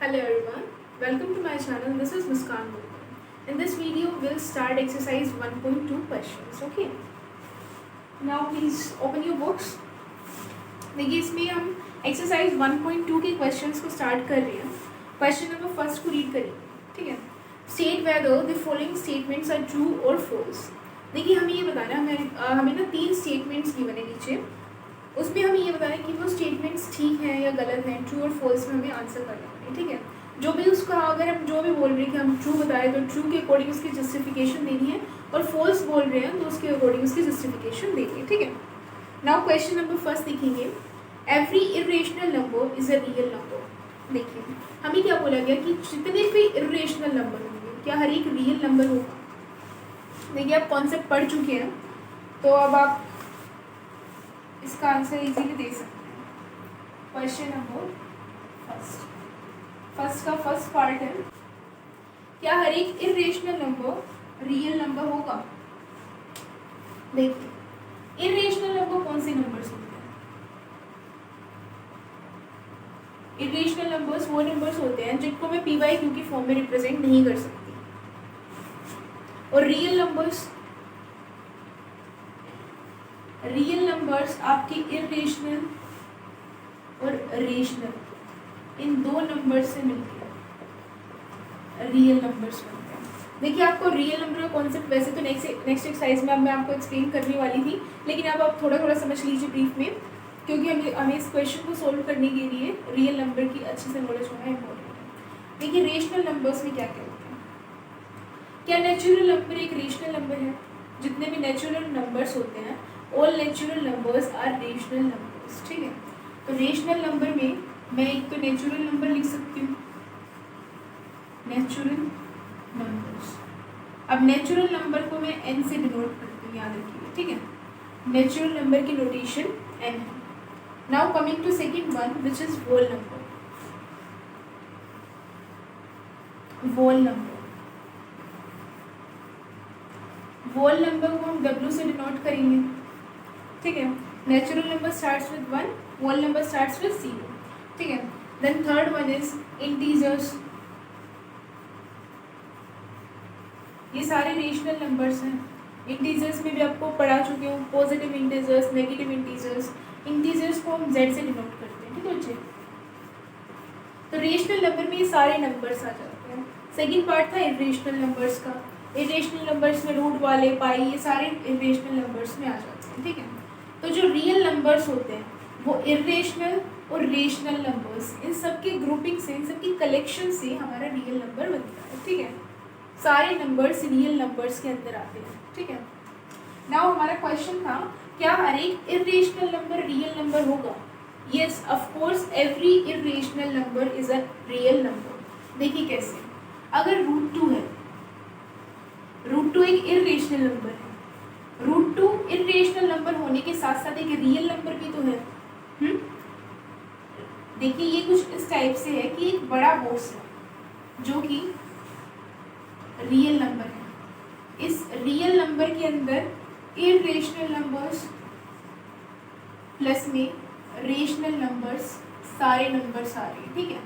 Hello everyone, welcome to my channel. This is Muskan Gupta. In this video, we'll start exercise 1.2 questions. Okay. Now please open your books. देखिए इसमें हम exercise 1.2 के questions को start कर रहे हैं. Question number first को read करिए. ठीक है. State whether the following statements are true और फॉल्स. देखिए हमें ये बताना है, हमें ना 3 स्टेटमेंट्स गिवन है नीचे. उसमें हमें ये बताना है कि वो स्टेटमेंट्स ठीक हैं या गलत हैं. ट्रू और फॉल्स में हमें आंसर करना है. ठीक है. जो भी उसका अगर हम जो भी बोल रहे हैं कि हम ट्रू बता रहे हैं तो ट्रू के अकॉर्डिंग उसकी जस्टिफिकेशन देनी है, और फॉल्स बोल रहे हैं तो उसके अकॉर्डिंग उसकी जस्टिफिकेशन देनी है. ठीक है. नाउ क्वेश्चन नंबर फर्स्ट देखेंगे. Every irrational number is a real number. देखिए हमें क्या बोला गया कि जितने भी इरेशनल नंबर होंगे क्या हर एक रियल नंबर होगा. देखिए आप कॉन्सेप्ट पढ़ चुके हैं तो अब आप इसका आंसर इजीली दे सकते हैं. क्वेश्चन नंबर फर्स्ट का फर्स्ट पार्ट है, क्या हर एक इरेशनल नंबर रियल नंबर होगा. देखिए इरेशनल नंबर कौन से नंबर्स होते हैं. इरेशनल नंबर्स वो नंबर्स होते हैं जिनको मैं पी बाई क्यू की फॉर्म में रिप्रेजेंट नहीं कर सकती. और रियल नंबर्स आपके इरेशनल और रेशनल इन दो नंबर्स से मिलकर रियल नंबर्स बनते हैं. देखिए आपको रियल नंबर का कॉन्सेप्ट वैसे तो नेक्स्ट एक्सरसाइज में मैं आपको एक्सप्लेन करने वाली थी, लेकिन अब आप थोड़ा समझ लीजिए ब्रीफ में, क्योंकि हमें इस क्वेश्चन को सोल्व करने के लिए रियल नंबर की अच्छे से नॉलेज होना इम्पोर्टेंट है. देखिए रेशनल नंबर्स में क्या क्या होते हैं. क्या नेचुरल नंबर एक रेशनल नंबर है. जितने भी नेचुरल नंबर्स होते हैं all natural numbers are rational numbers. ठीक है. तो रेशनल नंबर में मैं एक तो नेचुरल नंबर लिख सकती हूँ, नेचुरल नंबर्स. अब नेचुरल नंबर को मैं n से डिनोट करती हूँ, याद रखिए. ठीक है. नेचुरल नंबर की नोटेशन n है. Now coming to second one which is whole number. Whole number को हम w से डिनोट करेंगे. ठीक है. Natural number starts with 1, whole number starts with 0. ठीक है. Then third one is integers. ये सारे रेशनल नंबर्स हैं. इंटीजर्स में भी आपको पढ़ा चुके हूँ, positive integers, negative integers. Integers को हम z से डिनोट करते हैं. ठीक है बच्चे. तो रेशनल नंबर में ये सारे नंबर्स आ जाते हैं. सेकेंड पार्ट था इरेशनल नंबर्स का. इरेशनल नंबर्स में रूट वाले, पाई, ये सारे इरेशनल नंबर्स में आ जाते हैं. ठीक है. तो जो रियल नंबर्स होते हैं वो इरेशनल और रेशनल नंबर्स, इन सब की ग्रुपिंग से, इन सब की कलेक्शन से हमारा रियल नंबर बनता है. ठीक है. सारे नंबर्स रियल नंबर्स के अंदर आते हैं. ठीक है. नाउ हमारा क्वेश्चन था क्या हर एक इरेशनल नंबर रियल नंबर होगा. Yes of course every irrational number is a real number. देखिए कैसे. अगर √2 है, √2 एक इरेशनल नंबर है. √2 इरेशनल नंबर होने के साथ साथ एक रियल नंबर भी तो है. देखिए ये कुछ इस टाइप से है कि एक बड़ा बॉक्स है जो कि रियल नंबर है. इस रियल नंबर के अंदर इरेशनल नंबर्स प्लस में रेशनल नंबर्स, सारे नंबर्स आ रहे हैं. ठीक है.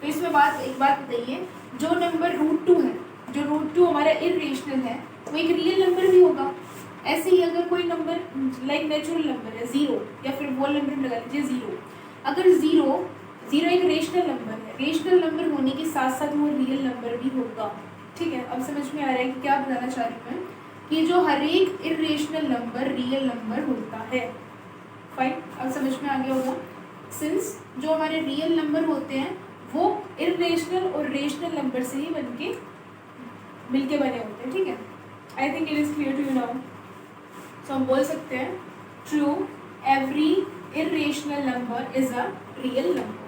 तो इसमें एक बात बताइए, जो नंबर √2 है, जो √2 हमारा इरेशनल है, वो एक रियल नंबर भी होगा. ऐसे ही अगर कोई नंबर लाइक नेचुरल नंबर है 0, या फिर वॉल नंबर में लगा लीजिए 0. अगर 0 एक रेशनल नंबर है, रेशनल नंबर होने के साथ साथ वो रियल नंबर भी होगा. ठीक है. अब समझ में आ रहा है कि क्या बताना चाह रही हूँ मैं, कि जो हर एक इरेशनल नंबर रियल नंबर होता है. फाइन. अब समझ में आ गया होगा. सिंस जो हमारे रियल नंबर होते हैं वो इरेशनल और रेशनल नंबर से ही मिलके बने होते हैं. ठीक है. I think it is clear to you now. So हम बोल सकते हैं true every irrational number is a real number.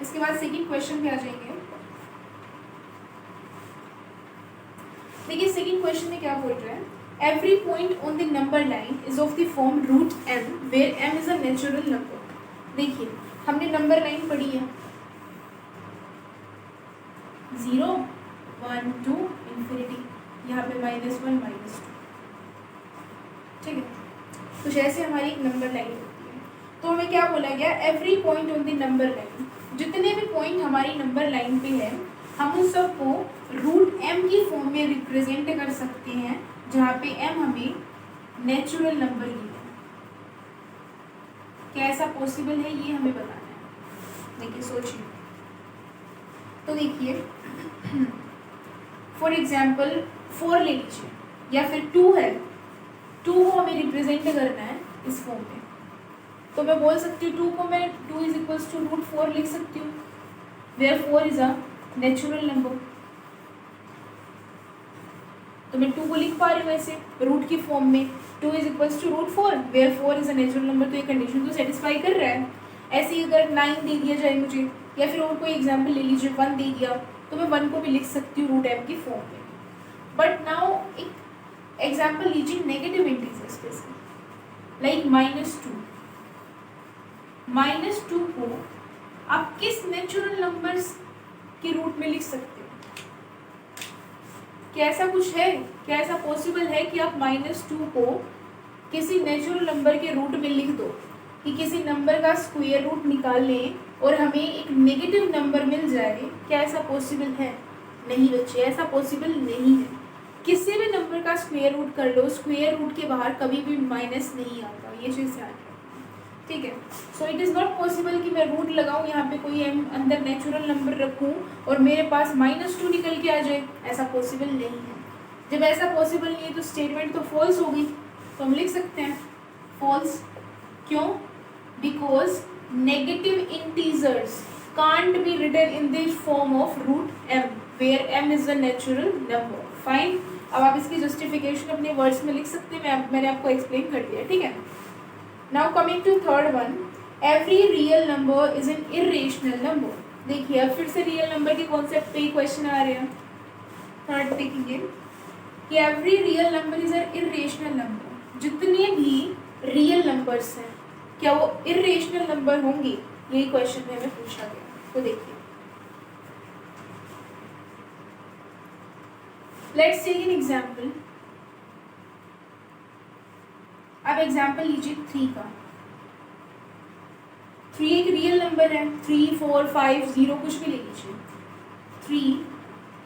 इसके बाद सेकेंड क्वेश्चन पे आ जाएंगे. देखिए सेकेंड क्वेश्चन में क्या बोल रहा है. Every point on the number line is of the form √m where m is a natural number. देखिए हमने नंबर लाइन पढ़ी है 0, 1, 2 इंफिनिटी, यहाँ पे -1, -2. ठीक है. कुछ ऐसे हमारी एक नंबर लाइन होती है. तो हमें क्या बोला गया, every point on the number line, जितने भी पॉइंट हमारी नंबर लाइन पे है हम उन सबको रूट एम की फॉर्म में रिप्रेजेंट कर सकते हैं, जहाँ पे एम हमें नेचुरल नंबर गिवन है। क्या ऐसा पॉसिबल है, ये हमें बताना है। देखिए सोचिए, तो देखिए फॉर एग्जाम्पल 4 ले लीजिए, या फिर 2 है, 2 को हमें रिप्रेजेंट करना है इस फॉर्म में, तो मैं बोल सकती हूँ 2 को मैं 2 इज इक्वल्स टू रूट 4 लिख सकती हूँ, where 4 is a natural number. तो मैं 2 को लिख पा रही हूँ ऐसे रूट की फॉर्म में, 2 is equals to root 4 where 4 is a natural number, तो ये कंडीशन तो सेटिस्फाई कर रहा है। ऐसे ही अगर 9 दे दिया जाए मुझे, या फिर और कोई एग्जाम्पल ले लीजिए 1 दे दिया, तो मैं 1 को भी लिख सकती हूँ रूट एम की फॉर्म में। बट नाउ एक एग्जाम्पल लीजिए नेगेटिव इंटीजर्स पे से, लाइक -2। -2 को आप किस नेचुरल नंबर्स के रूट में लिख सकते हो? क्या ऐसा कुछ है, क्या ऐसा पॉसिबल है कि आप -2 को किसी नेचुरल नंबर के रूट में लिख दो, कि किसी नंबर का स्क्वायर रूट निकाल लें और हमें एक नेगेटिव नंबर मिल जाए? क्या ऐसा पॉसिबल है? नहीं बच्चे, ऐसा पॉसिबल नहीं है। किसी भी नंबर का स्क्वायर रूट कर लो, स्क्वायर रूट के बाहर कभी भी माइनस नहीं आता, ये चीज़ ध्यान रखो, ठीक है। So it is not possible कि मैं रूट लगाऊं, यहाँ पे कोई अंदर नेचुरल नंबर रखूं और मेरे पास -2 निकल के आ जाए, ऐसा पॉसिबल नहीं है। जब ऐसा पॉसिबल नहीं है तो स्टेटमेंट तो फॉल्स होगी, तो हम लिख सकते हैं फॉल्स। क्यों? Because negative integers can't be written in the form of root M where M is a natural number. Fine, अब आप इसकी जस्टिफिकेशन अपने वर्ड्स में लिख सकते हैं, मैंने आपको एक्सप्लेन कर दिया, ठीक है। Now coming to third one, every real number is an irrational number. देखिए अब फिर से रियल नंबर के कॉन्सेप्ट पे ही क्वेश्चन आ रहे हैं। थर्ड देखेंगे कि every real number is an irrational number, जितने भी रियल नंबर्स हैं क्या वो इरेशनल नंबर होंगे, यही क्वेश्चन में हमें पूछा गया। तो देखिए लेट्स टेक एन एग्जांपल। अब एग्जांपल लीजिए 3 का। 3 एक रियल नंबर है, 3, 4, 5, 0 कुछ भी ले लीजिए। 3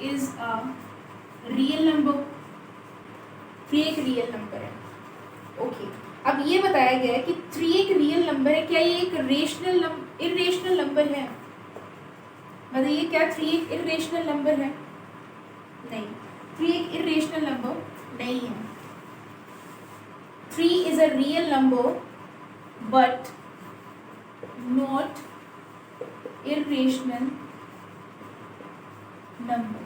इज अ रियल नंबर, 3 एक रियल नंबर है। ओके, अब ये बताया गया है कि 3 एक रियल नंबर है, क्या ये एक इरेशनल नंबर है? बताइए, क्या 3 एक इरेशनल नंबर है? नहीं, 3 एक इरेशनल नंबर नहीं है। 3 is a real number but not irrational number।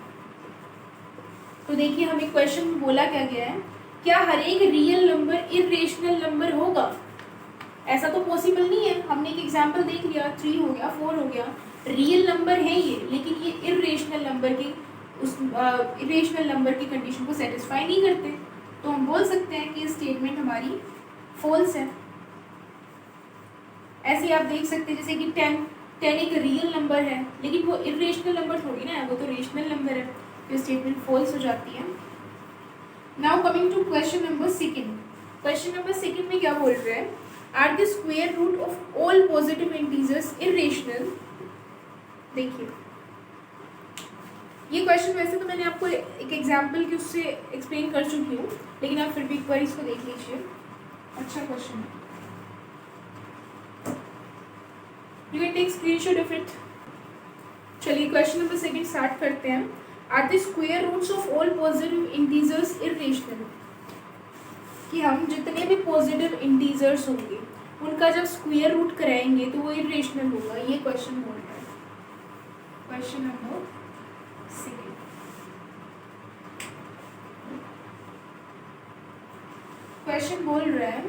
तो देखिए हमें क्वेश्चन में बोला क्या गया है, क्या हर एक रियल नंबर इरेशनल नंबर होगा? ऐसा तो पॉसिबल नहीं है। हमने एक एग्जांपल देख लिया, 3 हो गया, 4 हो गया, रियल नंबर है ये, लेकिन ये इरेशनल नंबर की इरेशनल नंबर की कंडीशन को सेटिस्फाई नहीं करते, तो हम बोल सकते हैं कि स्टेटमेंट हमारी फॉल्स है। ऐसे आप देख सकते हैं जैसे कि 10 एक रियल नंबर है, लेकिन वो इरेशनल नंबर थोड़ी ना है, वो तो रेशनल नंबर है, तो स्टेटमेंट फॉल्स हो जाती है। Now coming to question number second. Question number second में क्या बोल रहे हैं, are the square root of all positive integers irrational. देखिए ये क्वेश्चन वैसे तो मैंने आपको एक एग्जाम्पल की उससे एक्सप्लेन कर चुकी हूँ, लेकिन आप फिर भी एक बार इसको देख लीजिए, अच्छा क्वेश्चन है। You can take screenshot of it. चलिए क्वेश्चन नंबर सेकंड स्टार्ट करते हैं। Are the square roots of all positive integers irrational, कि हम जितने भी पॉजिटिव इंटीजर्स होंगे उनका जब स्क्वायर रूट कराएंगे तो वो इरेशनल होगा, ये क्वेश्चन बोल रहा है। क्वेश्चन नंबर सेकंड, क्वेश्चन बोल रहा है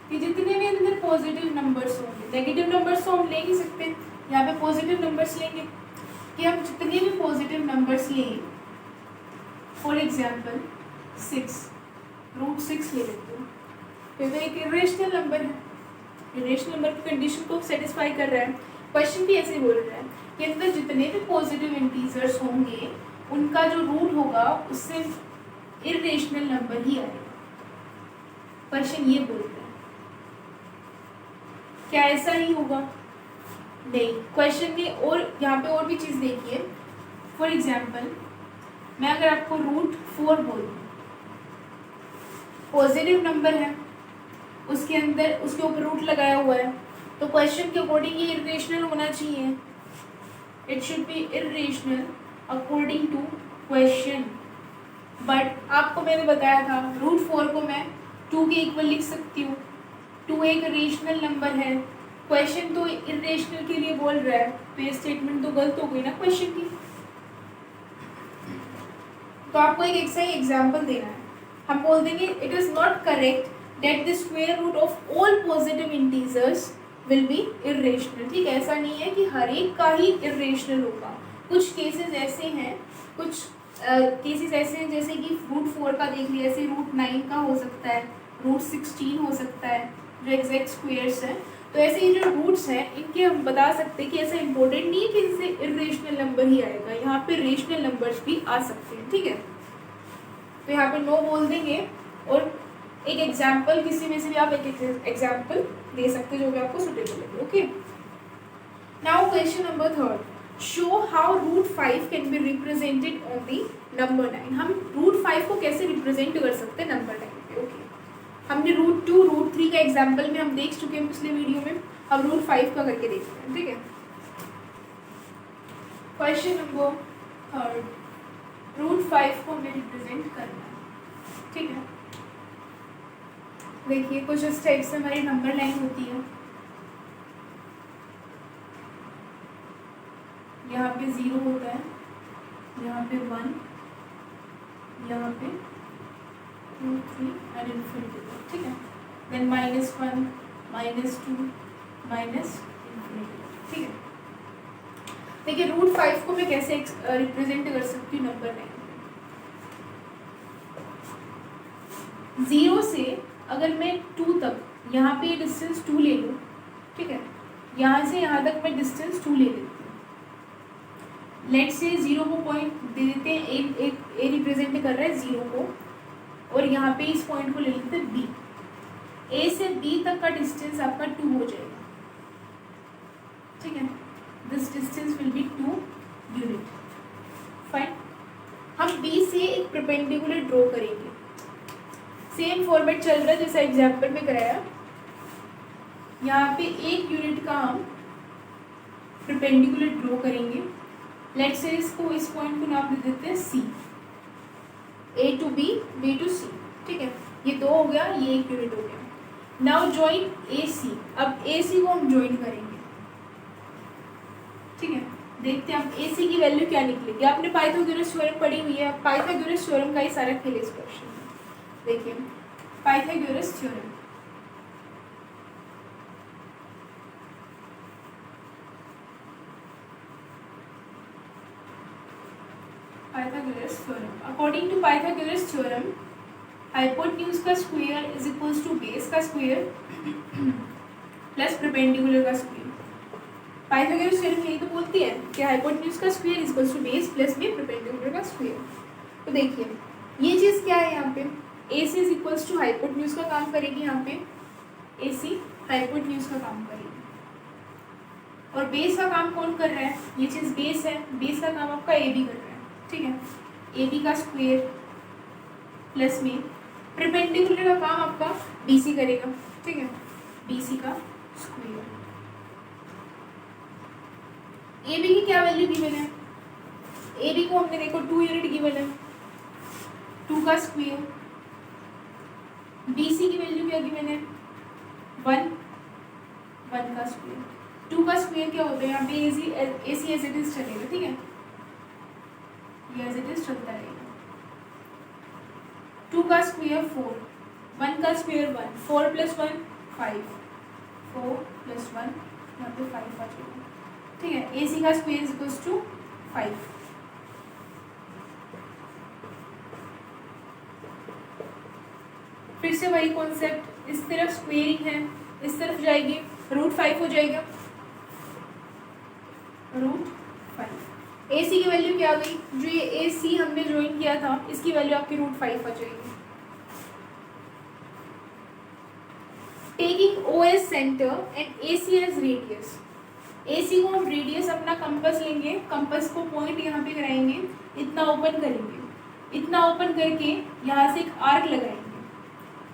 कि जितने भी अंदर पॉजिटिव नंबर्स होंगे, नेगेटिव नंबर्स तो हम ले नहीं सकते, यहाँ पे पॉजिटिव नंबर्स लेंगे, कि हम जितने भी पॉजिटिव नंबर्स लें, फॉर एग्जांपल 6, रूट 6 ले लेते हो, तो एक इरेशनल नंबर है, इरेशनल नंबर की कंडीशन को सेटिस्फाई कर रहा है। क्वेश्चन भी ऐसे बोल रहा है कि अंदर जितने भी पॉजिटिव इंटीजर्स होंगे उनका जो रूट होगा उससे इरेशनल नंबर ही आएगा। क्वेश्चन ये बोल रहा है। क्या ऐसा ही होगा? नहीं, क्वेश्चन में और यहाँ पे और भी चीज़ देखिए। फॉर एग्जाम्पल मैं अगर आपको √4 बोल दूँ, पॉजिटिव नंबर है, उसके अंदर उसके ऊपर रूट लगाया हुआ है, तो क्वेश्चन के अकॉर्डिंग ये इरेशनल होना चाहिए। It should be irrational according to question. But आपको मैंने बताया था √4 को मैं 2 के इक्वल लिख सकती हूँ। 2 एक रेशनल नंबर है, क्वेश्चन तो इरेशनल के लिए बोल रहा है, तो ये स्टेटमेंट तो गलत हो गई ना क्वेश्चन की। तो आपको एक ऐसा ही एग्जाम्पल देना है। हम बोल देंगे it is not correct that the square root of all positive integers will be irrational. ठीक है, ऐसा नहीं है कि हर एक का ही इरेशनल होगा। कुछ केसेस ऐसे हैं, कुछ केसेस ऐसे हैं जैसे कि √4 का देख लिया, ऐसे √9 का हो सकता है, √16 हो सकता है, जो एग्जैक्ट स्क्वायर्स हैं। तो ऐसे ये जो रूट्स हैं इनके हम बता सकते हैं कि ऐसा इंपॉर्टेंट नहीं है कि इनसे इरेशनल नंबर ही आएगा, यहाँ पे रेशनल नंबर्स भी आ सकते हैं। ठीक है, तो यहाँ पे नो बोल देंगे और एक एग्जाम्पल किसी में से भी आप एक एग्जाम्पल दे सकते हैं जो भी आपको सुटेबल लगे। Okay, now question number 3, show how √5 can be represented on the number 9। हम √5 को कैसे रिप्रेजेंट कर सकते हैं नंबर 9 पे? ओके, हमने √2 √3 का एग्जाम्पल में हम देख चुके हैं पिछले वीडियो में, अब √5 का करके देखते हैं। ठीक है, क्वेश्चन नंबर 3, √5 को हमें रिप्रेजेंट करना है। ठीक है, देखिए कुछ इस टाइप से हमारी नंबर लाइन होती है। यहाँ पे 0 होता है, यहाँ पे 1, यहाँ पे 2 3 एंड इन्फिनिटी। ठीक है, देन -1 -2 -इन्फिनिटी। ठीक है, देखिए √5 को मैं कैसे रिप्रेजेंट कर सकती हूँ नंबर 9 पे। 0 से अगर मैं 2 तक यहाँ पे डिस्टेंस 2 ले लूँ, ठीक है, यहाँ से यहाँ तक मैं डिस्टेंस 2 ले लेती हूँ। लेट से 0 को पॉइंट दे देते हैं, ए रिप्रेजेंट कर रहा है 0 को, और यहाँ पे इस पॉइंट को ले लेते हैं बी। ए से बी तक का डिस्टेंस आपका 2 हो जाएगा। ठीक है, this distance will be 2 unit. Fine, हम बी से एक परपेंडिकुलर ड्रॉ करेंगे। सेम फॉर्मेट चल रहा है जैसा एग्जाम्पल में कराया। यहाँ पे 1 यूनिट का हम परपेंडिकुलर ड्रॉ करेंगे। लेट से इसको, इस पॉइंट को नाम दे देते हैं सी, ए टू बी, बी टू सी। ठीक है, ये 2 हो गया, ये 1 यूनिट हो गया। नाउ ज्वाइन ए सी। अब ए सी को हम ज्वाइन करेंगे। ठीक है, देखते हैं अब ए सी की वैल्यू क्या निकलेगी। आपने पाइथागोरस थ्योरम पढ़ी हुई है, पाइथागोरस थ्योरम का ही सारा खेल इस क्वेश्चन में। देखिए Pythagoras theorem, Pythagoras theorem, according to Pythagoras theorem hypotenuse का square is equals to base का स्क्वायर प्लस परपेंडिकुलर का स्क्वायर। पाइथागोरस थ्योरम यही तो बोलती है कि हाइपोटेन्यूज का square is equals to base plus B perpendicular का स्क्वायर। तो देखिए ये चीज़ क्या है, यहाँ पे A C is equals to hypotenuse का काम करेगी, यहाँ पे ए सी हाइपोटेन्यूज का काम करेगी, और बेस का काम कौन कर रहा है? ये चीज़ बेस है, बेस का काम आपका ए बी कर रहा है। ठीक है, ए बी का स्क्वायर प्लस में परपेंडिकुलर का काम आपका बी सी करेगा। ठीक है, बी सी का स्क्वायर। ए बी की क्या वैल्यू गिवन है? ए बी को हमने देखो 2 यूनिट गिवन है, 2 का स्क्वायर। बी सी की वैल्यू क्या गिवन है? 1 का स्क्वायर। 2 का स्क्वायर क्या होता है? यहाँ पे A C as it is चलेगा। ठीक है, ये एज इट इज चलता रहेगा। 2 का स्क्वायर 4, 1 का स्क्वायर 1, 4 + 1 5, 4 + 1 यहाँ पे 5 आ जाएगा। ठीक है, ए सी का स्क्वायर इज इक्वल्स टू 5। फिर से वही कॉन्सेप्ट, इस तरफ स्क्वेयरिंग है, इस तरफ जाएगी, √5 हो जाएगा, √5। ए सी की वैल्यू क्या आ गई? जो ये ए सी हमने ज्वाइन किया था इसकी वैल्यू आपकी √5 आ जाएगी। Taking O as centre and A C as radius. A C को हम रेडियस अपना कंपास लेंगे, कंपास को पॉइंट यहाँ पे कराएंगे, इतना ओपन करेंगे, इतना ओपन करके यहाँ से एक आर्क लगाएंगे,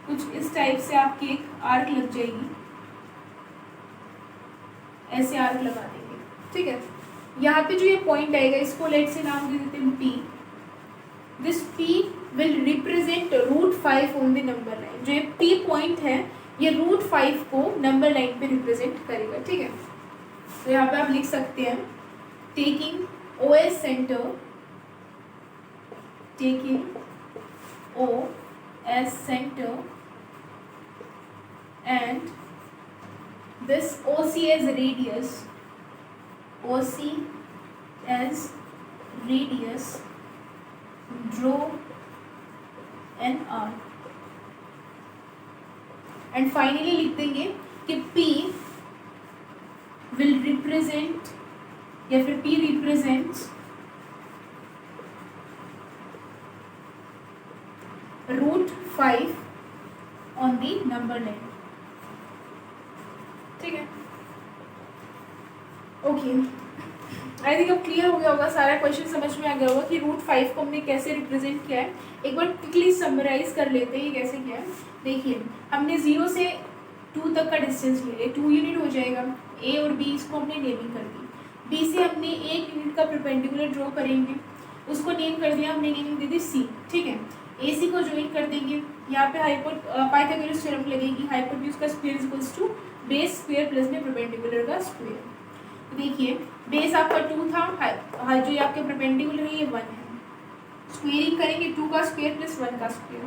कुछ इस टाइप से आपकी एक आर्क लग जाएगी, ऐसे आर्क लगा देंगे, ठीक है। यहाँ पे जो ये पॉइंट आएगा इसको लेट से नाम दे देते हैं P. This P will represent √5 on the number line. जो ये पी पॉइंट है ये √5 को नंबर लाइन पे रिप्रेजेंट करेगा, ठीक है। तो यहाँ पे आप लिख सकते हैं taking O as centre, taking O as centre and this OC as radius, OC as radius, draw an arc and finally लिख देंगे कि P will represent या फिर P represents √5 on the number line, ठीक है। ओके, आई थिंक अब clear हो गया होगा, सारा क्वेश्चन समझ में आ गया होगा कि √5 को हमने कैसे रिप्रेजेंट किया है। एक बार क्विकली समराइज कर लेते हैं ये कैसे किया है। देखिए हमने 0 से 2 तक का डिस्टेंस लिया, 2 यूनिट हो जाएगा। ए और बी इसको हमने नेमिंग कर दी। बी से हमने 1 यूनिट का परपेंडिकुलर ड्रॉ करेंगे, उसको नेम कर दिया हमने, नेमिंग दे दी सी, ठीक है। ए सी को ज्वाइन कर देंगे, यहाँ पे पाइथागोरस थ्योरम लगेगी, हाइपोटेन्यूज का square equals to base square plus में परपेंडिकुलर का स्क्वायर। तो देखिए बेस आपका 2 था, जो ये आपके परपेंडिकुलर है ये 1 है, स्क्वेयरिंग करेंगे 2 का स्क्वायर प्लस 1 का स्क्वायर,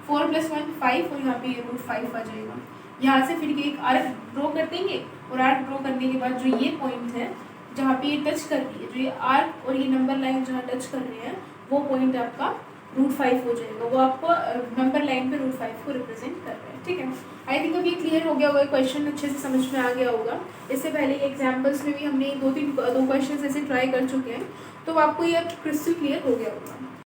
4 + 1 5 और यहाँ पे ये √5 आ जाएगा। यहाँ से फिर एक आर्क ड्रॉ कर देंगे और आर्क ड्रॉ करने के बाद जो ये पॉइंट है जहाँ पे ये टच कर रही है, जो ये आर्क और ये नंबर लाइन जहाँ टच कर रहे हैं वो पॉइंट आपका √5 हो जाएगा, वो आपको नंबर लाइन पे √5 को रिप्रेजेंट कर रहा है, ठीक है। आई थिंक अब ये क्लियर हो गया होगा, क्वेश्चन अच्छे से समझ में आ गया होगा। इससे पहले एग्जाम्पल्स में भी हमने 2 क्वेश्चन ऐसे ट्राई कर चुके हैं, तो आपको ये क्रिस्टल क्लियर हो गया होगा।